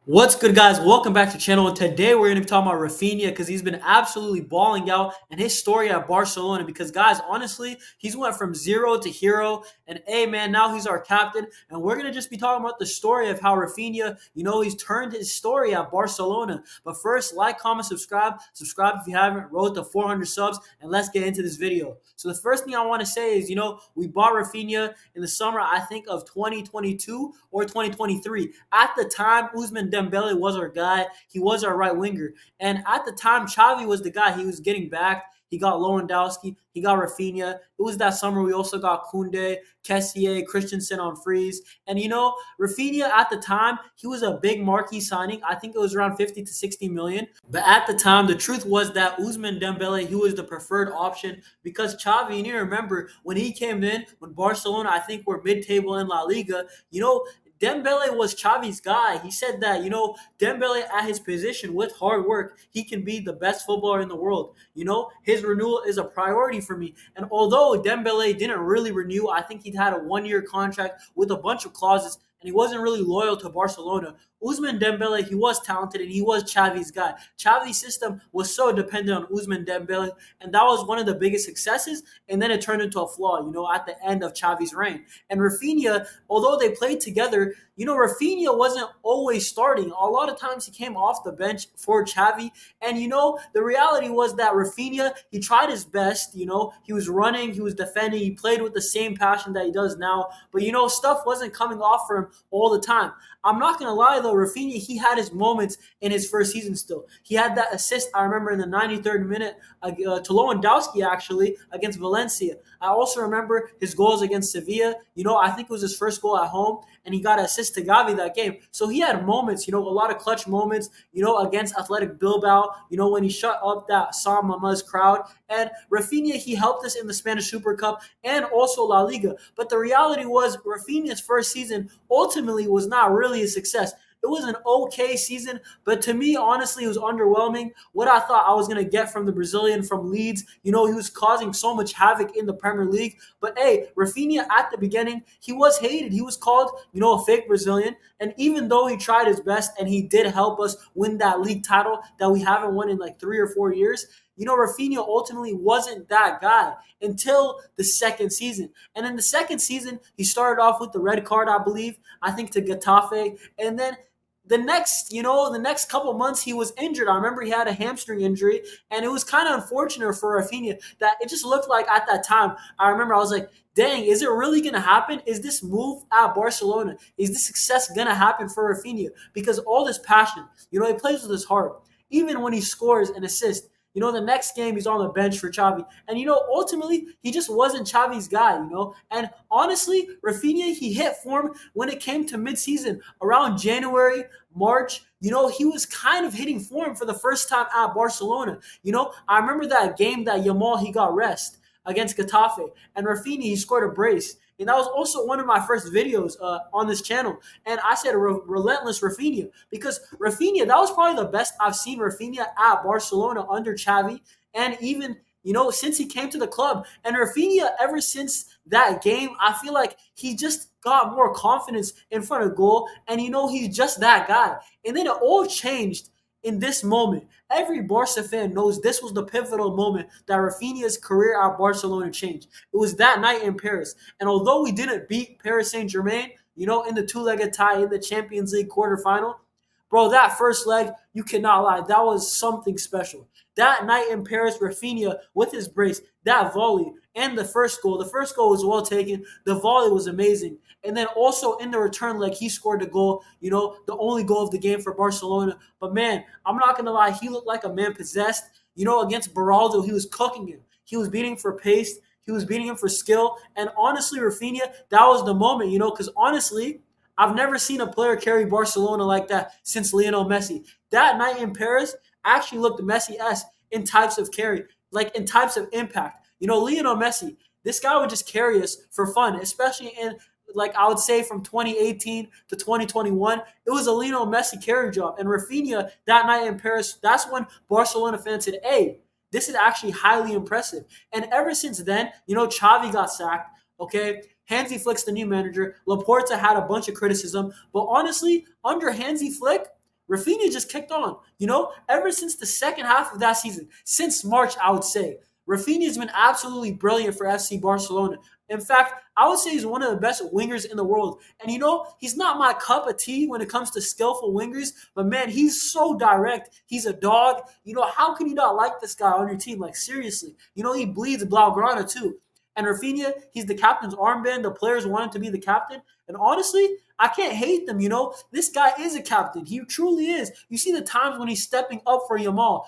What's good, guys? Welcome back to the channel. And today we're going to be talking about Raphinha because he's been absolutely balling out and his story at Barcelona. Because, guys, honestly, he's went from zero to hero. And, hey, man, now he's our captain. And we're going to just be talking about the story of how Raphinha, he's turned his story at Barcelona. But first, like, comment, subscribe. Subscribe if you haven't. Road to 400 subs. And let's get into this video. So the first thing I want to say is, we bought Raphinha in the summer, I think, of 2022 or 2023. At the time, Usman Dembele was our guy. He was our right winger. And at the time, Xavi was the guy. He was getting back. He got Lewandowski. He got Raphinha. It was that summer we also got Koundé, Kessié, Christensen on freeze. And, Raphinha at the time, he was a big marquee signing. I think it was around 50 to 60 million. But at the time, the truth was that Usman Dembele, he was the preferred option because Xavi, and you remember when he came in, when Barcelona, I think, were mid-table in La Liga, Dembele was Xavi's guy. He said that, Dembele at his position with hard work, he can be the best footballer in the world. His renewal is a priority for me. And although Dembele didn't really renew, I think he'd had a 1-year contract with a bunch of clauses and he wasn't really loyal to Barcelona. Usman Dembele, he was talented and he was Xavi's guy. Xavi's system was so dependent on Usman Dembele, and that was one of the biggest successes. And then it turned into a flaw, at the end of Xavi's reign. And Raphinha, although they played together, Raphinha wasn't always starting. A lot of times he came off the bench for Xavi. And, the reality was that Raphinha, he tried his best. He was running, he was defending, he played with the same passion that he does now. But, stuff wasn't coming off for him all the time. I'm not going to lie, though, Raphinha, he had his moments in his first season still. He had that assist, I remember, in the 93rd minute to Lewandowski, actually, against Valencia. I also remember his goals against Sevilla. I think it was his first goal at home, and he got an assist to Gavi that game. So he had moments, a lot of clutch moments, against Athletic Bilbao, when he shut up that Sam Mamaz crowd. And Raphinha, he helped us in the Spanish Super Cup and also La Liga. But the reality was Raphinha's first season ultimately was not really a success. It was an okay season, but to me, honestly, it was underwhelming. What I thought I was going to get from the Brazilian from Leeds, he was causing so much havoc in the Premier League. But hey, Raphinha at the beginning, he was hated. He was called, a fake Brazilian. And even though he tried his best and he did help us win that league title that we haven't won in like 3 or 4 years, Raphinha ultimately wasn't that guy until the second season. And in the second season, he started off with the red card, I believe, I think to Getafe. And then the next couple months he was injured. I remember he had a hamstring injury, and it was kind of unfortunate for Raphinha that it just looked like at that time. I remember I was like, dang, is it really going to happen? Is this move at Barcelona? Is this success going to happen for Raphinha? Because all this passion, he plays with his heart. Even when he scores an assist, the next game he's on the bench for Xavi. And, ultimately, he just wasn't Xavi's guy, And honestly, Raphinha, he hit form when it came to midseason. Around January, March, he was kind of hitting form for the first time at Barcelona. I remember that game that Yamal, he got rest against Getafe. And Raphinha, he scored a brace. And that was also one of my first videos on this channel. And I said relentless Raphinha because Raphinha, that was probably the best I've seen Raphinha at Barcelona under Xavi. And even, since he came to the club. And Raphinha, ever since that game, I feel like he just got more confidence in front of goal. And, he's just that guy. And then it all changed in this moment. Every Barca fan knows this was the pivotal moment that Raphinha's career at Barcelona changed. It was that night in Paris. And although we didn't beat Paris Saint-Germain, in the two-legged tie in the Champions League quarterfinal, bro, that first leg, you cannot lie, that was something special. That night in Paris, Raphinha, with his brace, that volley, and the first goal. The first goal was well taken. The volley was amazing. And then also in the return leg, he scored the goal, the only goal of the game for Barcelona. But man, I'm not going to lie, he looked like a man possessed. Against Beraldo, he was cooking him. He was beating for pace. He was beating him for skill. And honestly, Raphinha, that was the moment, because honestly, I've never seen a player carry Barcelona like that since Lionel Messi. That night in Paris actually looked Messi-esque in types of carry, like in types of impact. Lionel Messi, this guy would just carry us for fun, especially in, like I would say, from 2018 to 2021. It was a Lionel Messi carry job. And Raphinha, that night in Paris, that's when Barcelona fans said, hey, this is actually highly impressive. And ever since then, Xavi got sacked, okay? Hansi Flick's the new manager. Laporta had a bunch of criticism. But honestly, under Hansi Flick, Raphinha just kicked on. Ever since the second half of that season, since March, I would say, Raphinha has been absolutely brilliant for FC Barcelona. In fact, I would say he's one of the best wingers in the world. And he's not my cup of tea when it comes to skillful wingers, but man, he's so direct. He's a dog. How can you not like this guy on your team? Like, seriously. He bleeds Blaugrana too. And Raphinha, he's the captain's armband. The players want him to be the captain. And honestly, I can't hate them. This guy is a captain. He truly is. You see the times when he's stepping up for Yamal,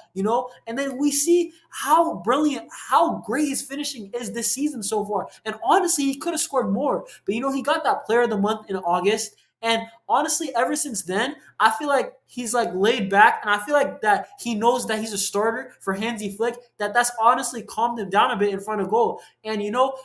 and then we see how brilliant, how great his finishing is this season so far. And honestly, he could have scored more. But he got that player of the month in August. And honestly, ever since then, I feel like he's like laid back, and I feel like that he knows that he's a starter for Hansi Flick. That's honestly calmed him down a bit in front of goal. And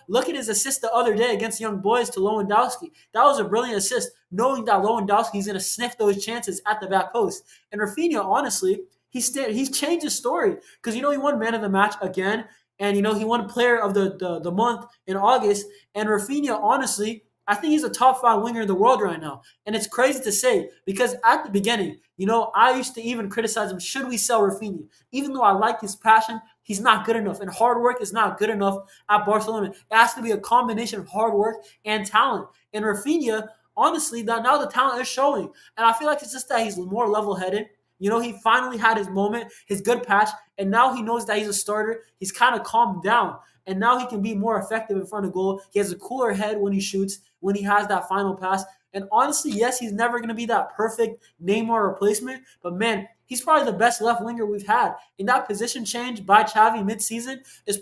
look at his assist the other day against Young Boys to Lewandowski. That was a brilliant assist, knowing that Lewandowski's going to sniff those chances at the back post. And Raphinha, honestly, he's changed his story because he won Man of the Match again, and he won Player of the month in August. And Raphinha, honestly, I think he's a top 5 winger in the world right now. And it's crazy to say because at the beginning, I used to even criticize him. Should we sell Raphinha? Even though I like his passion, he's not good enough. And hard work is not good enough at Barcelona. It has to be a combination of hard work and talent. And Raphinha, honestly, that now the talent is showing. And I feel like it's just that he's more level-headed. He finally had his moment, his good patch, and now he knows that he's a starter. He's kind of calmed down, and now he can be more effective in front of goal. He has a cooler head when he shoots, when he has that final pass. And honestly, yes, he's never going to be that perfect Neymar replacement, but man, he's probably the best left winger we've had. And that position change by Xavi mid-season that's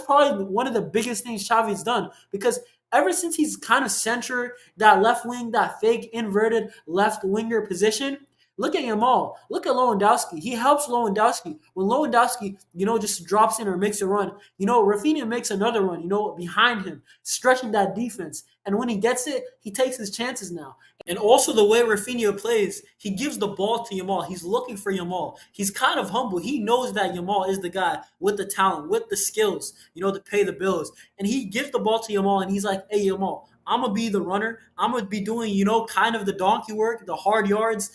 probably one of the biggest things Xavi's done because ever since he's kind of centered that left wing, that fake inverted left winger position. Look at Yamal. Look at Lewandowski. He helps Lewandowski. When Lewandowski, just drops in or makes a run, Raphinha makes another run, behind him, stretching that defense. And when he gets it, he takes his chances now. And also the way Raphinha plays, he gives the ball to Yamal. He's looking for Yamal. He's kind of humble. He knows that Yamal is the guy with the talent, with the skills, to pay the bills. And he gives the ball to Yamal, and he's like, hey, Yamal, I'm going to be the runner. I'm going to be doing, kind of the donkey work, the hard yards,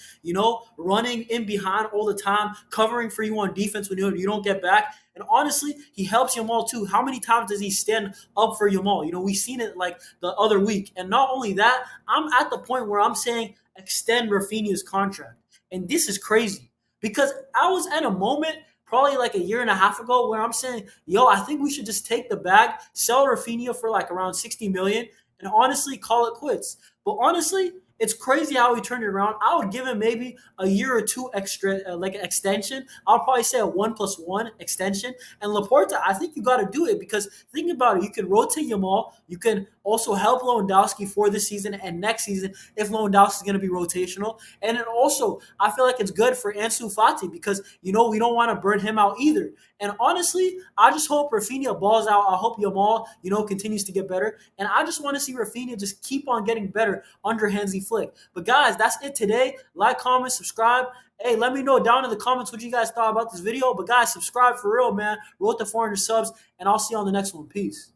running in behind all the time, covering for you on defense when you don't get back. And honestly, he helps Yamal too. How many times does he stand up for Yamal? We've seen it like the other week. And not only that, I'm at the point where I'm saying extend Raphinha's contract. And this is crazy because I was at a moment probably like a year and a half ago where I'm saying, I think we should just take the bag, sell Raphinha for like around 60 million and honestly call it quits. But honestly, it's crazy how he turned it around. I would give him maybe a year or two extra, like an extension. I'll probably say a 1+1 extension. And Laporta, I think you got to do it because think about it. You can rotate Yamal. You can also help Lewandowski for this season and next season if Lewandowski is going to be rotational. And then also, I feel like it's good for Ansu Fati because, we don't want to burn him out either. And honestly, I just hope Raphinha balls out. I hope Yamal, continues to get better. And I just want to see Raphinha just keep on getting better under Hansi Flick. But guys, that's it today. Like, comment, subscribe. Hey, let me know down in the comments what you guys thought about this video. But guys, subscribe for real, man. Road to 400 subs. And I'll see you on the next one. Peace.